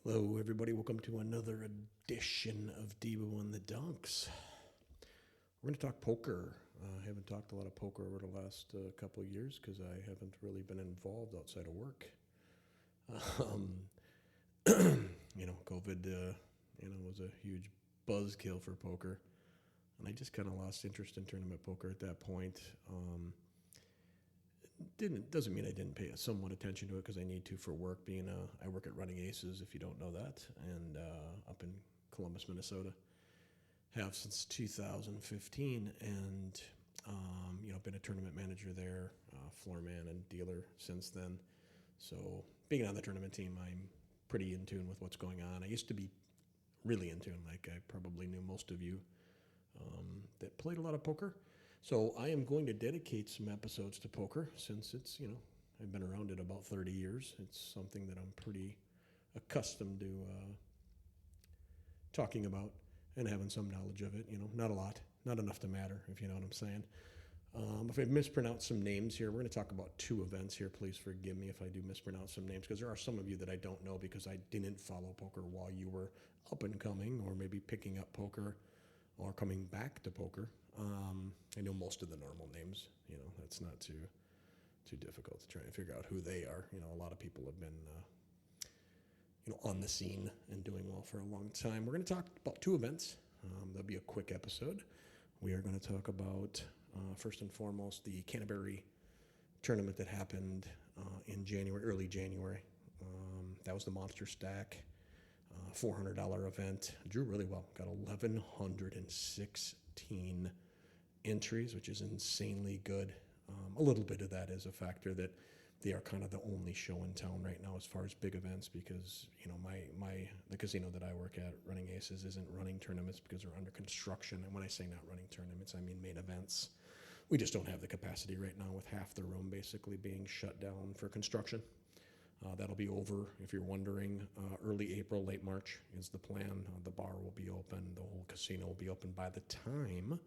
Hello, everybody. Welcome to another edition of Deebo and the Dunks. We're going to talk poker. I haven't talked a lot of poker over the last couple of years because I haven't really been involved outside of work. Um, COVID, was a huge buzzkill for poker, and I just kind of lost interest in tournament poker at that point. Doesn't mean I didn't pay somewhat attention to it because I need to for work. I work at Running Aces, if you don't know that, and up in Columbus, Minnesota, have since 2015, and been a tournament manager there, floor man and dealer since then. So being on the tournament team, I'm pretty in tune with what's going on. I used to be really in tune, like I probably knew most of you that played a lot of poker. So I am going to dedicate some episodes to poker since it's, I've been around it about 30 years. It's something that I'm pretty accustomed to talking about and having some knowledge of it. Not a lot, not enough to matter, if you know what I'm saying. If I've mispronounced some names here, we're going to talk about two events here. Please forgive me if I do mispronounce some names because there are some of you that I don't know because I didn't follow poker while you were up and coming or maybe picking up poker or coming back to poker. I know most of the normal names. That's not too difficult to try and figure out who they are. A lot of people have been, on the scene and doing well for a long time. We're going to talk about two events. There'll be a quick episode. We are going to talk about, first and foremost, the Canterbury tournament that happened in January, early January. That was the Monster Stack. $400 event. Drew really well. Got 1,116 entries, which is insanely good. A little bit of that is a factor that they are kind of the only show in town right now as far as big events because, the casino that I work at, Running Aces, isn't running tournaments because they're under construction. And when I say not running tournaments, I mean main events. We just don't have the capacity right now with half the room basically being shut down for construction. That'll be over, if you're wondering, early April, late March is the plan. The bar will be open. The whole casino will be open by the time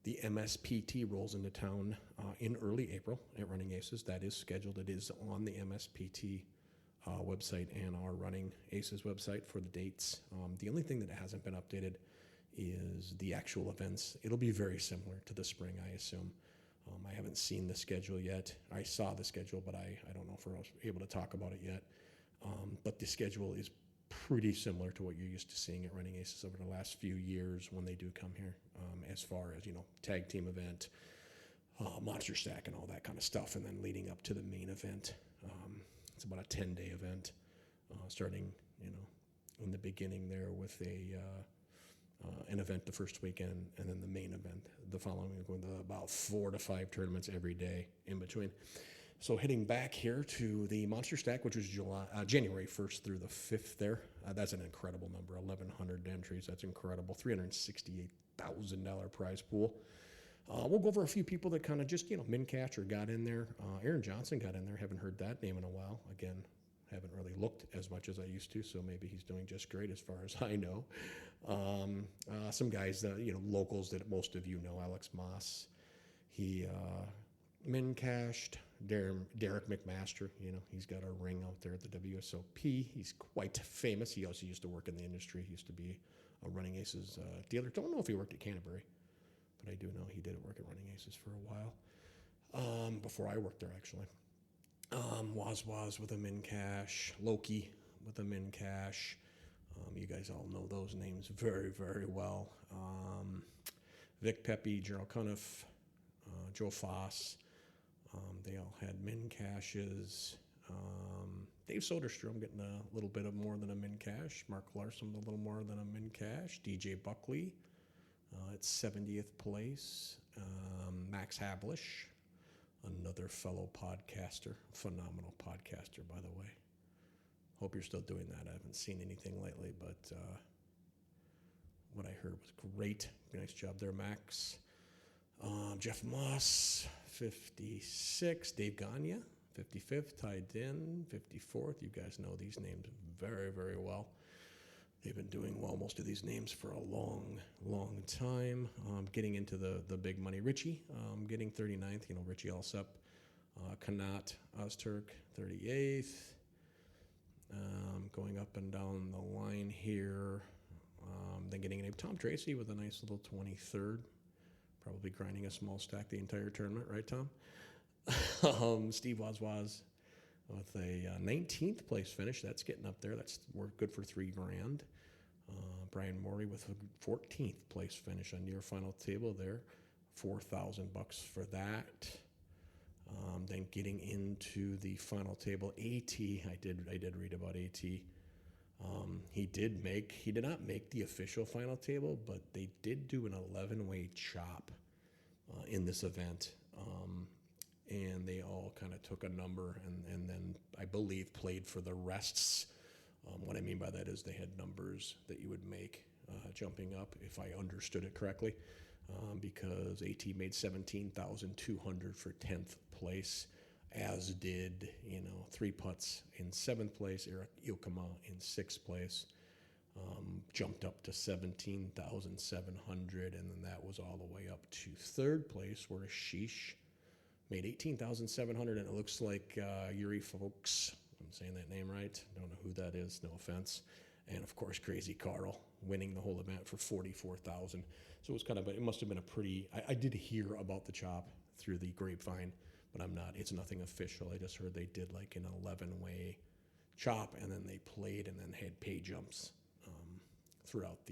the MSPT rolls into town in early April at Running Aces. That is scheduled. It is on the MSPT website and our Running Aces website for the dates. The only thing that hasn't been updated is the actual events. It'll be very similar to the spring, I assume. I haven't seen the schedule yet. I saw the schedule, but I don't know if we're able to talk about it yet. But the schedule is pretty similar to what you're used to seeing at Running Aces over the last few years when they do come here, as far as, tag team event, Monster Stack and all that kind of stuff, and then leading up to the main event. It's about a 10-day event, starting, in the beginning there with an event the first weekend, and then the main event the following week with about 4 to 5 tournaments every day in between. So heading back here to the Monster Stack, which was January 1st through the 5th there. That's an incredible number, 1,100 entries. That's incredible. $368,000 prize pool. We'll go over a few people that kind of just, min cash or got in there. Aaron Johnson got in there. Haven't heard that name in a while. Again, haven't really looked as much as I used to, so maybe he's doing just great as far as I know. Some guys that, locals that most of you know, Alex Moss. He min cashed. Derek McMaster, he's got a ring out there at the WSOP. He's quite famous. He also used to work in the industry. He used to be a Running Aces dealer. Don't know if he worked at Canterbury, but I do know he did work at Running Aces for a while, before I worked there, actually. Waz with a min cash. Loki with a min cash. You guys all know those names very, very well. Vic Pepe, Gerald Cuniff, Joe Foss. They all had min cashes. Dave Soderstrom getting a little bit of more than a min cash. Mark Larson with a little more than a min cash. DJ Buckley at 70th place. Max Hablish, another fellow podcaster. Phenomenal podcaster, by the way. Hope you're still doing that. I haven't seen anything lately, but what I heard was great. Nice job there, Max. Jeff Moss, 56. Dave Gagne, 55th. Ty Din, 54th. You guys know these names very, very well. They've been doing well, most of these names, for a long, long time. Getting into the big money. Richie, getting 39th. Richie Alsep. Kanat Ozturk, 38th. Going up up and down the line here. Then getting a Tom Tracy with a nice little 23rd. Probably grinding a small stack the entire tournament, right, Tom? Steve Wazwaz with a 19th place finish. That's getting up there. We're good for $3,000. Brian Morey with a 14th place finish on your final table there. $4,000 for that. Then getting into the final table, AT. I did read about AT. He did not make the official final table, but they did do an 11-way chop in this event. And they all kind of took a number and then I believe played for the rests. What I mean by that is they had numbers that you would make jumping up, if I understood it correctly, because AT made 17,200 for 10th place, as did 3 putts in 7th place. Eric Yokoma in 6th place jumped up to 17,700, and then that was all the way up to 3rd place, where Ashish made 18,700, and it looks like Yuri Folks, I'm saying that name right, don't know who that is, no offense, and of course Crazy Carl winning the whole event for 44,000. So it was it must have been a pretty, I did hear about the chop through the grapevine, but it's nothing official. I just heard they did like an 11-way chop, and then they played and then had pay jumps throughout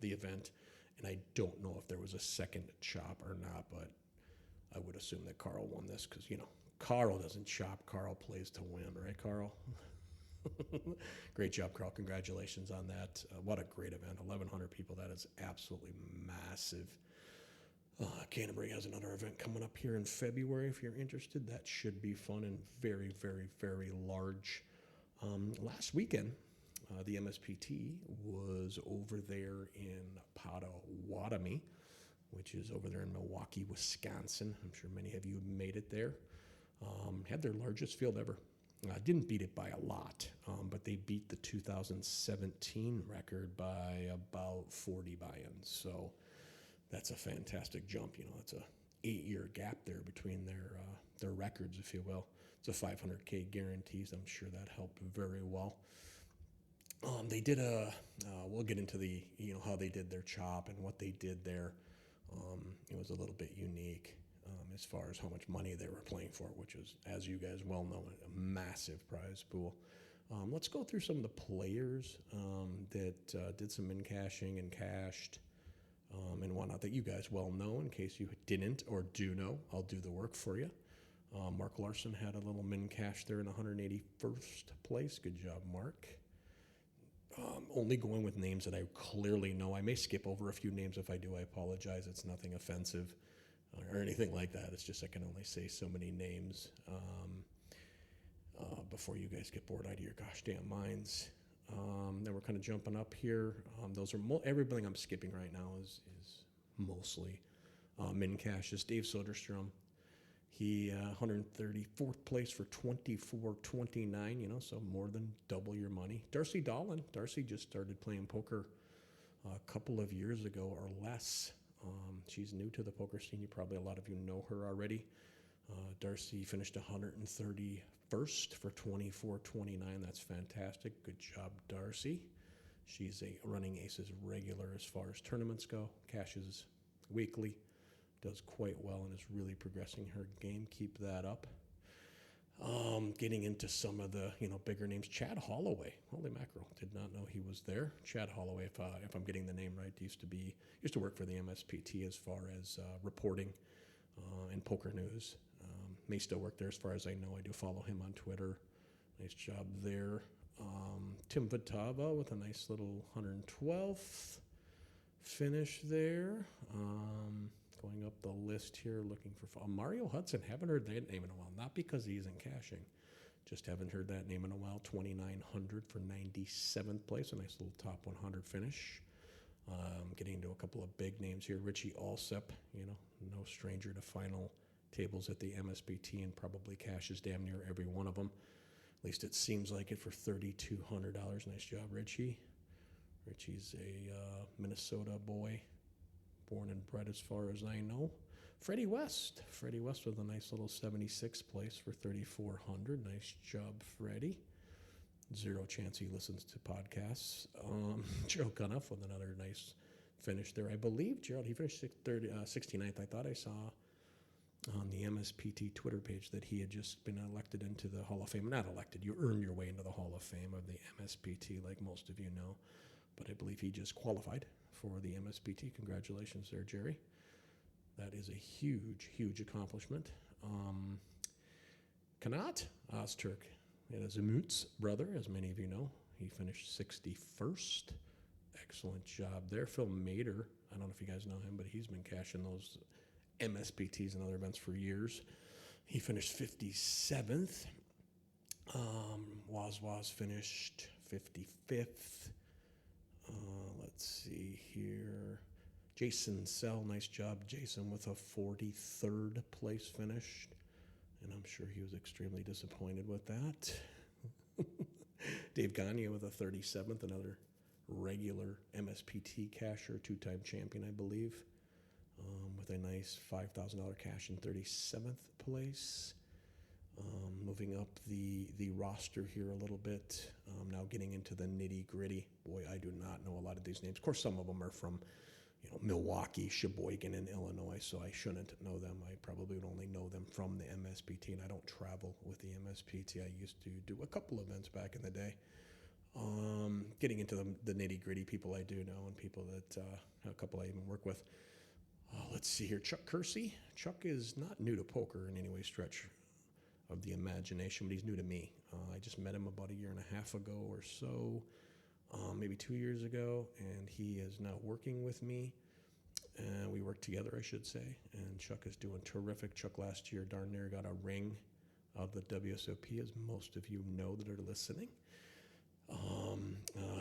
the event. And I don't know if there was a second chop or not, but I would assume that Carl won this because, Carl doesn't chop. Carl plays to win, right, Carl? Great job, Carl. Congratulations on that. What a great event. 1,100 people. That is absolutely massive. Canterbury has another event coming up here in February. If you're interested, that should be fun and very, very, very large. Last weekend, the MSPT was over there in Potawatomi, which is over there in Milwaukee, Wisconsin. I'm sure many of you made it there. Had their largest field ever. Didn't beat it by a lot, but they beat the 2017 record by about 40 buy-ins. So that's a fantastic jump. It's a 8-year gap there between their records, if you will. It's a 500K guarantees. I'm sure that helped very well. They did we'll get into the, how they did their chop and what they did there. It was a little bit unique as far as how much money they were playing for, which is, as you guys well know, a massive prize pool. Let's go through some of the players that did some in-cashing and cashed and whatnot that you guys well know. In case you didn't or do know, I'll do the work for you. Mark Larson had a little min cash there in 181st place. Good job, Mark. Only going with names that I clearly know. I may skip over a few names. If I do, I apologize. It's nothing offensive or anything like that. It's just I can only say so many names before you guys get bored out of your gosh damn minds. Then we're kind of jumping up here. Those are everything I'm skipping right now is mostly min cash. Is Dave Soderstrom. He 134th place for 24.29, so more than double your money. Darcy Dolan. Darcy just started playing poker a couple of years ago or less. She's new to the poker scene. A lot of you know her already. Darcy finished 131st for 24.29. That's fantastic. Good job, Darcy. She's a running aces regular as far as tournaments go. Cashes weekly. Does quite well and is really progressing her game. Keep that up. Getting into some of the bigger names. Chad Holloway. Holy mackerel! Did not know he was there. Chad Holloway, if I'm getting the name right, used to work for the MSPT as far as reporting and poker news. May still work there as far as I know. I do follow him on Twitter. Nice job there. Tim Vitava with a nice little 112th finish there. Going up the list here, looking for Mario Hudson. Haven't heard that name in a while. Not because he isn't cashing, just haven't heard that name in a while. 2,900 for 97th place. A nice little top 100 finish. Getting into a couple of big names here. Richie Alsep, no stranger to final tables at the MSPT and probably cashes damn near every one of them. At least it seems like it for $3,200. Nice job, Richie. Richie's a Minnesota boy. Born and bred as far as I know. Freddie West with a nice little 76th place for $3,400. Nice job, Freddie. Zero chance he listens to podcasts. Gerald Cunoff with another nice finish there. I believe Gerald, he finished 69th. I thought I saw on the MSPT Twitter page that he had just been elected into the Hall of Fame. Not elected, you earn your way into the Hall of Fame of the MSPT, like most of you know. But I believe he just qualified for the MSPT. Congratulations there, Jerry. That is a huge, huge accomplishment. Kanat Ozturk, it is Umut's brother, as many of you know. He finished 61st. Excellent job there. Phil Mader, I don't know if you guys know him, but he's been cashing those MSPTs and other events for years. He finished 57th. Waz finished 55th. Let's see here. Jason Sell, nice job, Jason, with a 43rd place finish. And I'm sure he was extremely disappointed with that. Dave Gagne with a 37th, another regular MSPT casher, two-time champion, I believe, with a nice $5,000 cash in 37th place. Moving up the roster here a little bit, now getting into the nitty-gritty. Boy, I do not know a lot of these names. Of course, some of them are from Milwaukee, Sheboygan, and Illinois, so I shouldn't know them. I probably would only know them from the MSPT, and I don't travel with the MSPT. I used to do a couple events back in the day. Getting into the nitty-gritty people I do know and people that a couple I even work with. Let's see here. Chuck Kersey. Chuck is not new to poker in any way stretch of the imagination, but he's new to me. I just met him about a year and a half ago or so, maybe 2 years ago, and he is now working with me. We work together, I should say, and Chuck is doing terrific. Chuck last year darn near got a ring of the WSOP, as most of you know that are listening.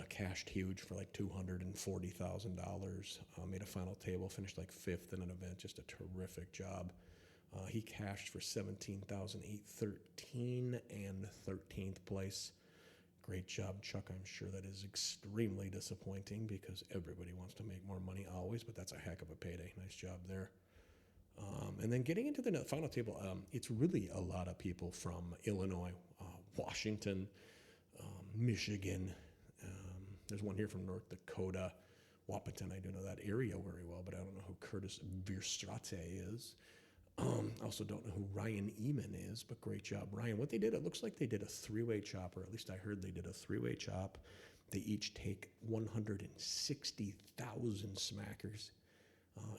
Cashed huge for like $240,000. Made a final table, finished like 5th in an event. Just a terrific job. He cashed for $17,813 and 13th place. Great job, Chuck. I'm sure that is extremely disappointing because everybody wants to make more money always, but that's a heck of a payday. Nice job there. And then getting into the final table, it's really a lot of people from Illinois, Washington, Michigan. There's one here from North Dakota, Wapaton. I do know that area very well, but I don't know who Curtis Vierstrate is. Also don't know who Ryan Eman is, but great job, Ryan. What they did, it looks like they did a three-way chop, or at least I heard they did a three-way chop. They each take 160,000 smackers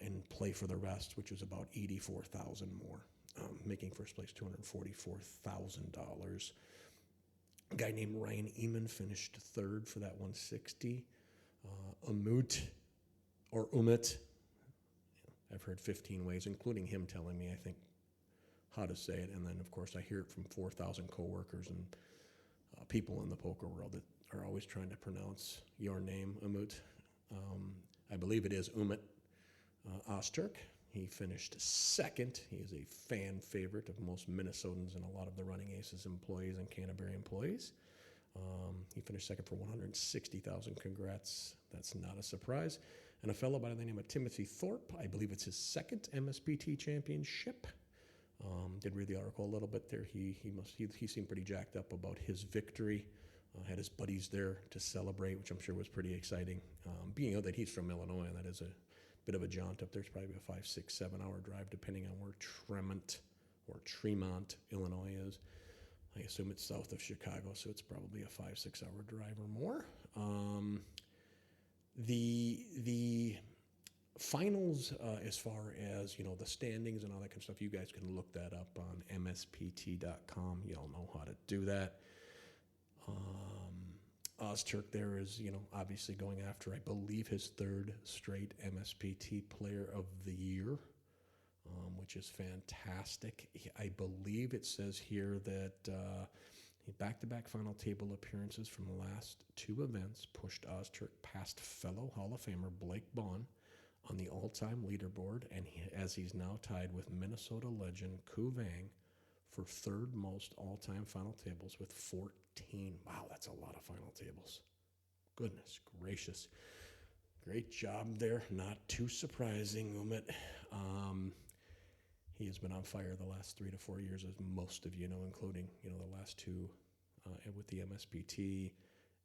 and play for the rest, which is about 84,000 more, making first place $244,000. A guy named Ryan Eman finished 3rd for that 160. Umut. I've heard 15 ways, including him telling me, I think, how to say it. And then, of course, I hear it from 4,000 coworkers and people in the poker world that are always trying to pronounce your name, Umut. I believe it is Umut Ozturk. He finished 2nd. He is a fan favorite of most Minnesotans and a lot of the Running Aces employees and Canterbury employees. He finished 2nd for $160,000. Congrats. That's not a surprise. And a fellow by the name of Timothy Thorpe, I believe it's his 2nd MSPT championship. Did read the article a little bit there. He seemed pretty jacked up about his victory. Had his buddies there to celebrate, which I'm sure was pretty exciting. Being that he's from Illinois, and that is a bit of a jaunt up there. It's probably a 5, 6, 7 hour drive, depending on where Tremont, Illinois is. I assume it's south of Chicago, so it's probably a 5, 6 hour drive or more. The finals, as far as the standings and all that kind of stuff, you guys can look that up on mspt.com. Y'all know how to do that. Ozturk there is, obviously going after, I believe, his 3rd straight MSPT Player of the Year, which is fantastic. I believe it says here that back-to-back final table appearances from the last 2 events pushed Ozturk past fellow Hall of Famer Blake Bond on the all-time leaderboard, and as he's now tied with Minnesota legend Ku Vang for 3rd most all-time final tables with 14. Wow, that's a lot of final tables. Goodness gracious. Great job there. Not too surprising, Umut. He has been on fire the last 3 to 4 years, as most of you know, including, the last 2 with the MSPT,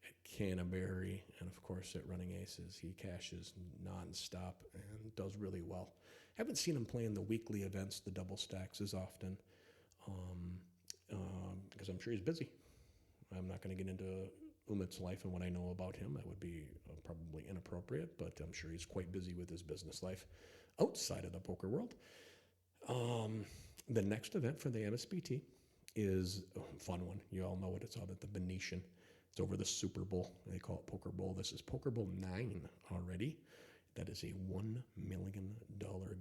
at Canterbury, and of course at Running Aces. He cashes nonstop and does really well. Haven't seen him play in the weekly events, the double stacks, as often, um, because I'm sure he's busy. I'm not going to get into Umit's life and what I know about him. That would be probably inappropriate, but I'm sure he's quite busy with his business life outside of the poker world. The next event for the MSPT is a fun one. You all know what it's on at the Venetian. It's over the Super Bowl. They call it Poker Bowl. This is Poker Bowl 9 already. That is a $1 million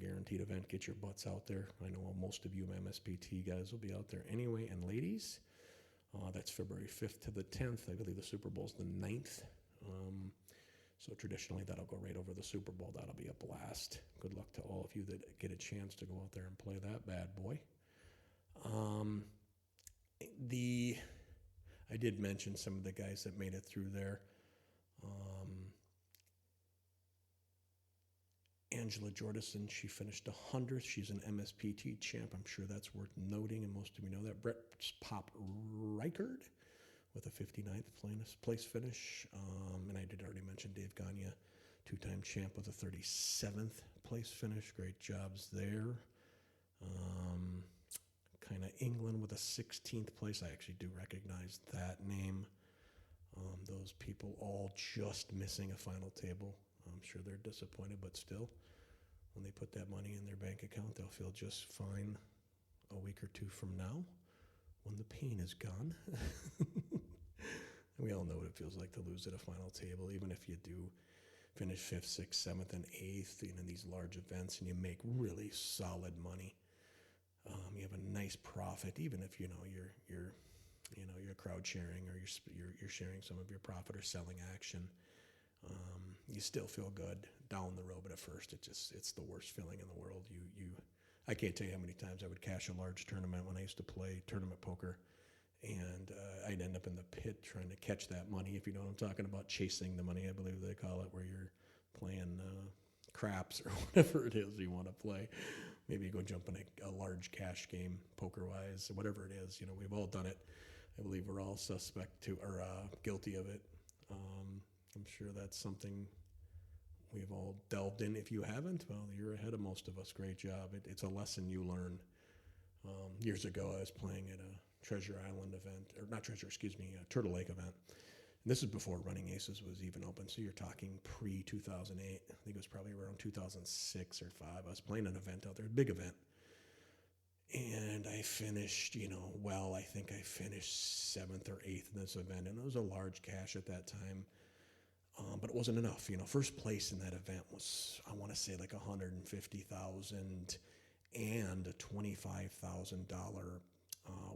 guaranteed event. Get your butts out there. I know most of you MSPT guys will be out there anyway. And ladies, that's February 5th to the 10th. I believe the Super Bowl's the 9th. So traditionally, that'll go right over the Super Bowl. That'll be a blast. Good luck to all of you that get a chance to go out there and play that bad boy. I did mention some of the guys that made it through there. Angela Jordison, she finished 100th. She's an MSPT champ. I'm sure that's worth noting, and most of you know that. Brett Pop Reichard with a 59th place finish. And I did already mention Dave Gagne, two-time champ with a 37th place finish. Great jobs there. Kind of England with a 16th place. I actually do recognize that name. Those people all just missing a final table. I'm sure they're disappointed, but still, when they put that money in their bank account, they'll feel just fine a week or two from now when the pain is gone. We all know what it feels like to lose at a final table, even if you do finish 5th, 6th, 7th, and 8th in these large events, and you make really solid money. You have a nice profit, even if you're crowd sharing or you're sharing some of your profit or selling action. You still feel good down the road, but at first it's the worst feeling in the world. I can't tell you how many times I would cash a large tournament when I used to play tournament poker, and I'd end up in the pit trying to catch that money, if you know what I'm talking about, chasing the money, I believe they call it, where you're playing craps or whatever it is you want to play. Maybe you go jump in a large cash game, poker-wise, whatever it is. We've all done it. I believe we're all guilty of it. I'm sure that's something we've all delved in. If you haven't, well, you're ahead of most of us. Great job. It's a lesson you learn. Years ago, I was playing at a Treasure Island event, or not Treasure, excuse me, a Turtle Lake event. And this is before Running Aces was even open, so you're talking pre-2008. I think it was probably around 2006 or 5. I was playing an event out there, a big event. And I finished, I think I finished 7th or 8th in this event, and it was a large cash at that time. But it wasn't enough. First place in that event was, I want to say, like $150,000 and a $25,000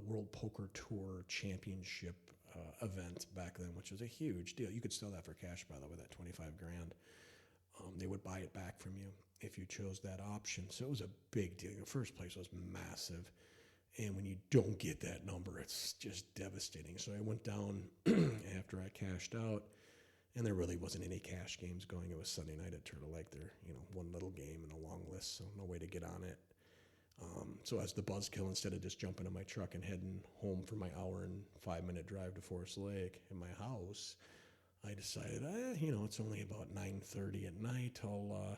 World Poker Tour Championship event back then, which was a huge deal. You could sell that for cash, by the way, that 25 grand. They would buy it back from you if you chose that option. So it was a big deal. First place was massive. And when you don't get that number, it's just devastating. So I went down after I cashed out, and there really wasn't any cash games going. It was Sunday night at Turtle Lake. There, one little game and a long list, so no way to get on it. So as the buzzkill, instead of just jumping in my truck and heading home for my hour and 5-minute drive to Forest Lake in my house, I decided, it's only about 9:30 at night. I'll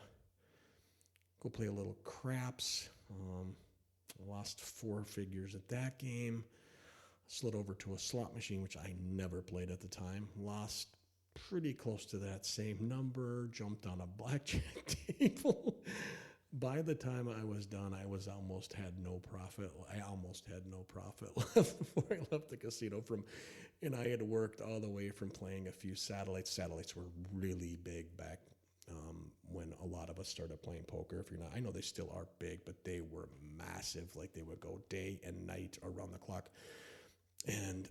go play a little craps. Lost 4 figures at that game. Slid over to a slot machine, which I never played at the time. Lost pretty close to that same number. Jumped on a blackjack table. By the time I was done, I almost had no profit. I almost had no profit left before I left the casino and I had worked all the way from playing a few satellites. Satellites were really big back when a lot of us started playing poker. If you're not, I know they still are big, but they were massive. Like, they would go day and night around the clock. And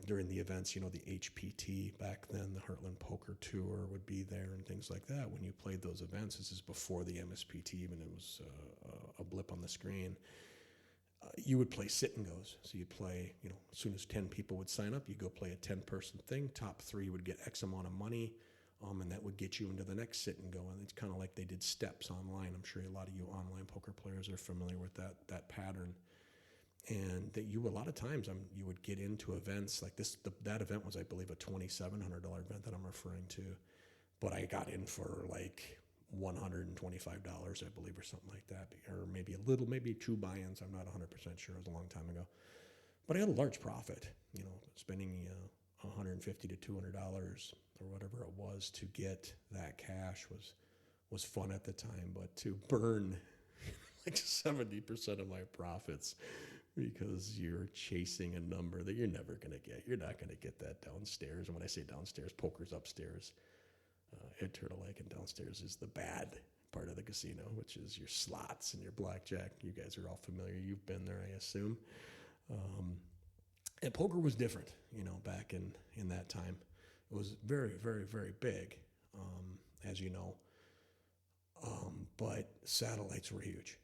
during the events, the HPT back then, the Heartland Poker Tour would be there and things like that. When you played those events, this is before the MSPT even, it was a blip on the screen. You would play sit and goes. So you'd play, as soon as 10 people would sign up, you go play a 10-person thing. Top 3 would get X amount of money, and that would get you into the next sit and go. And it's kind of like they did steps online. I'm sure a lot of you online poker players are familiar with that pattern. And that you, a lot of times, you would get into events like this. That event was, I believe, a $2,700 event that I'm referring to, but I got in for like $125, I believe, or something like that, or maybe a little, maybe two buy-ins. I'm not 100% sure. It was a long time ago, but I had a large profit. Spending $150 to $200 or whatever it was to get that cash was fun at the time, but to burn like 70% of my profits because you're chasing a number that you're never going to get. You're not going to get that downstairs. And when I say downstairs, poker's upstairs at Turtle Lake, and downstairs is the bad part of the casino, which is your slots and your blackjack. You guys are all familiar. You've been there, I assume. And poker was different, back in that time. It was very, very, very big, as you know. But satellites were huge.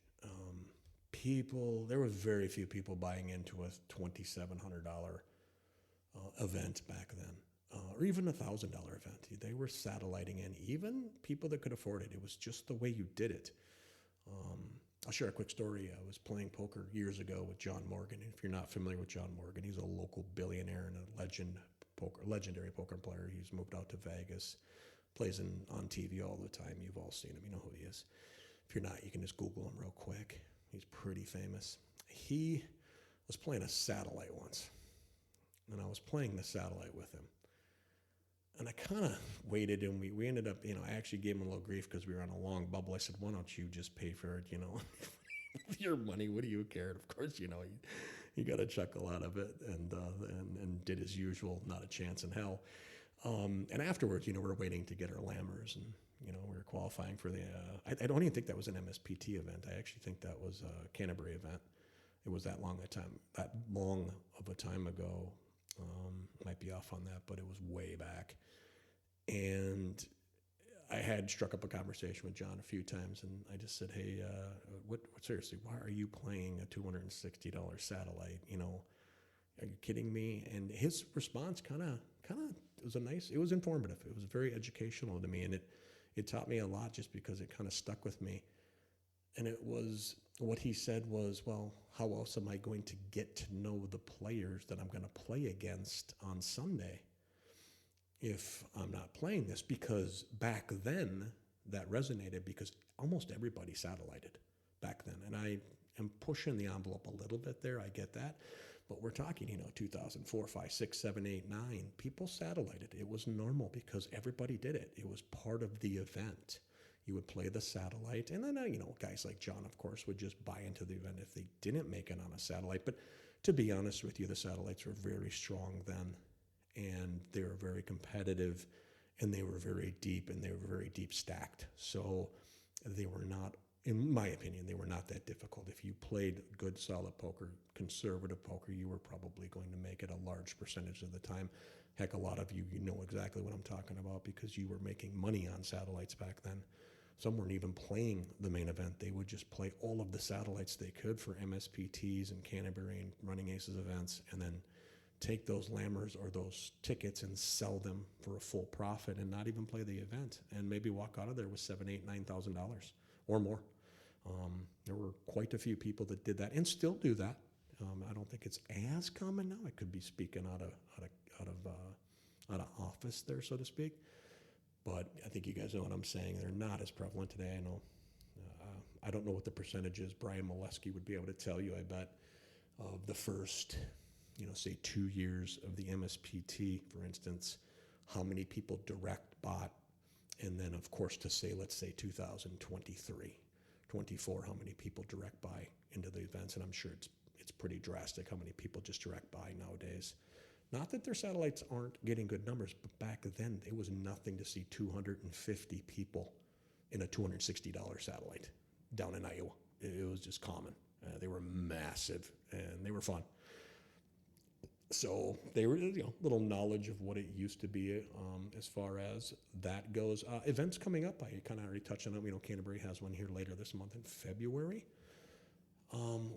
There were very few people buying into a $2,700 event back then, or even $1,000 event. They were satelliting in, even people that could afford it. It was just the way you did it. I'll share a quick story. I was playing poker years ago with John Morgan. If you're not familiar with John Morgan, he's a local billionaire and a legendary poker player. He's moved out to Vegas, plays on TV all the time. You've all seen him. You know who he is. If you're not, you can just Google him real quick. He's pretty famous. He was playing a satellite once, and I was playing the satellite with him. And I kind of waited, and we ended up, I actually gave him a little grief because we were on a long bubble. I said, why don't you just pay for it, your money, what do you care? And of course, he got a chuckle out of it and did his usual, not a chance in hell. And afterwards, we're waiting to get our lammers, and, we were qualifying for the, I don't even think that was an MSPT event. I actually think that was a Canterbury event. It was that long of a time ago. Might be off on that, but it was way back. And I had struck up a conversation with John a few times, and I just said, hey, seriously, why are you playing a $260 satellite? Are you kidding me? And his response kind of it was informative. It was very educational to me, and it taught me a lot just because it kind of stuck with me. And what he said was, well, how else am I going to get to know the players that I'm going to play against on Sunday if I'm not playing this? Because back then that resonated, because almost everybody satellited back then. And I am pushing the envelope a little bit there. I get that. But we're talking, 2004, 5, 6, 7, 8, 9. People satellited. It was normal because everybody did it. It was part of the event. You would play the satellite, and then, guys like John, of course, would just buy into the event if they didn't make it on a satellite. But to be honest with you, the satellites were very strong then, and they were very competitive, and they were very deep, and they were very deep stacked. So they were not, in my opinion, they were not that difficult. If you played good, solid poker, conservative poker, you were probably going to make it a large percentage of the time. Heck, a lot of you know exactly what I'm talking about because you were making money on satellites back then. Some weren't even playing the main event. They would just play all of the satellites they could for MSPTs and Canterbury and Running Aces events, and then take those lammers or those tickets and sell them for a full profit and not even play the event, and maybe walk out of there with $7,000, $8,000, $9,000 or more. There were quite a few people that did that and still do that. I don't think it's as common now. I could be speaking out of office there, so to speak. But I think you guys know what I'm saying. They're not as prevalent today. I know. I don't know what the percentage is. Brian Molesky would be able to tell you, I bet, of the first, say 2 years of the MSPT, for instance, how many people direct bought. And then, of course, let's say 2023, 24, how many people direct buy into the events. And I'm sure it's pretty drastic how many people just direct buy nowadays. Not that their satellites aren't getting good numbers, but back then it was nothing to see 250 people in a $260 satellite down in Iowa. It was just common. They were massive and they were fun. So they were, little knowledge of what it used to be as far as that goes. Events coming up, I kind of already touched on it. Canterbury has one here later this month in February.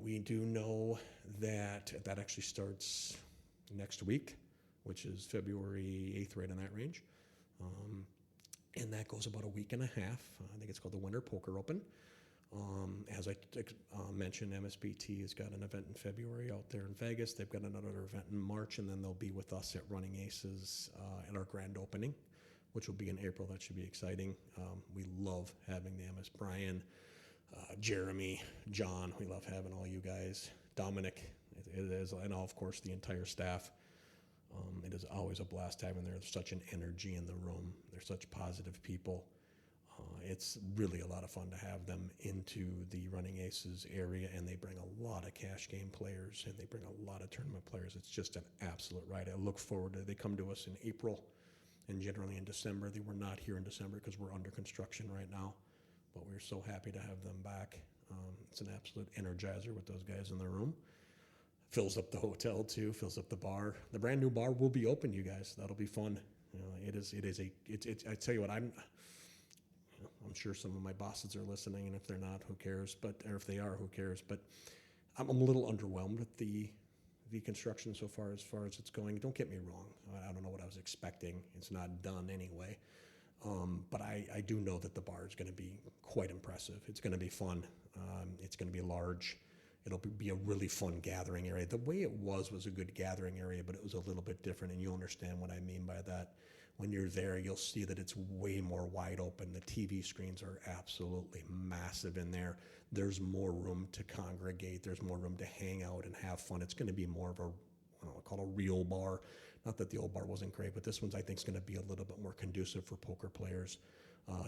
We do know that actually starts next week, which is February 8th, right in that range. And that goes about a week and a half. I think it's called the Winter Poker Open. As I mentioned, MSBT has got an event in February out there in Vegas. They've got another event in March, and then they'll be with us at Running Aces at our grand opening, which will be in April. That should be exciting. We love having the MS Brian, Jeremy, John. We love having all you guys. Dominic, it is, and of course the entire staff. It is always a blast having there. There's such an energy in the room. They're such positive people. It's really a lot of fun to have them into the Running Aces area, and they bring a lot of cash game players, and they bring a lot of tournament players. It's just an absolute ride. I look forward to it. They come to us in April and generally in December. They were not here in December because we're under construction right now, but we're so happy to have them back. It's an absolute energizer with those guys in the room. Fills up the hotel too, fills up the bar. The brand new bar will be open, you guys. That'll be fun. You know, I tell you what, I'm sure some of my bosses are listening, and if they're not, who cares? Or if they are, who cares? But I'm a little underwhelmed with the construction so far as it's going. Don't get me wrong. I don't know what I was expecting. It's not done anyway. But I do know that the bar is going to be quite impressive. It's going to be fun. It's going to be large. It'll be a really fun gathering area. The way it was a good gathering area, but it was a little bit different, and you'll understand what I mean by that. When you're there, you'll see that it's way more wide open. The TV screens are absolutely massive in there. There's more room to congregate. There's more room to hang out and have fun. It's going to be more of I'll call it a real bar. Not that the old bar wasn't great, but this one's, I think, is going to be a little bit more conducive for poker players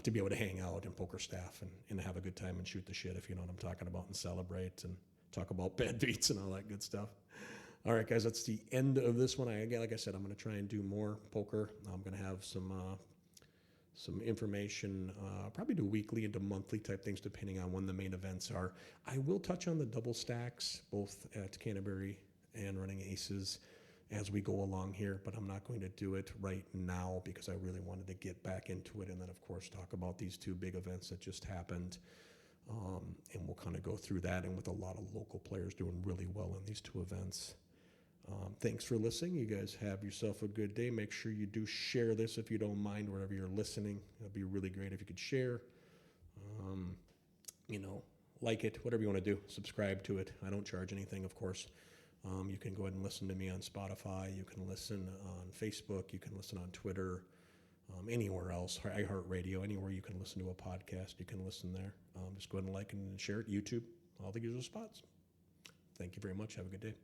to be able to hang out, and poker staff, and have a good time and shoot the shit, if you know what I'm talking about, and celebrate and talk about bad beats and all that good stuff. All right, guys, that's the end of this one. Like I said, I'm going to try and do more poker. I'm going to have some information, probably do weekly into monthly type things, depending on when the main events are. I will touch on the double stacks, both at Canterbury and Running Aces, as we go along here, but I'm not going to do it right now because I really wanted to get back into it, and then, of course, talk about these two big events that just happened. And we'll kind of go through that, and with a lot of local players doing really well in these two events. Thanks for listening. You guys have yourself a good day. Make sure you do share this if you don't mind, wherever you're listening. It'd be really great if you could share. Like it, whatever you want to do. Subscribe to it. I don't charge anything, of course. You can go ahead and listen to me on Spotify. You can listen on Facebook. You can listen on Twitter. Anywhere else, iHeartRadio, anywhere you can listen to a podcast, you can listen there. Just go ahead and like and share it. YouTube, all the usual spots. Thank you very much. Have a good day.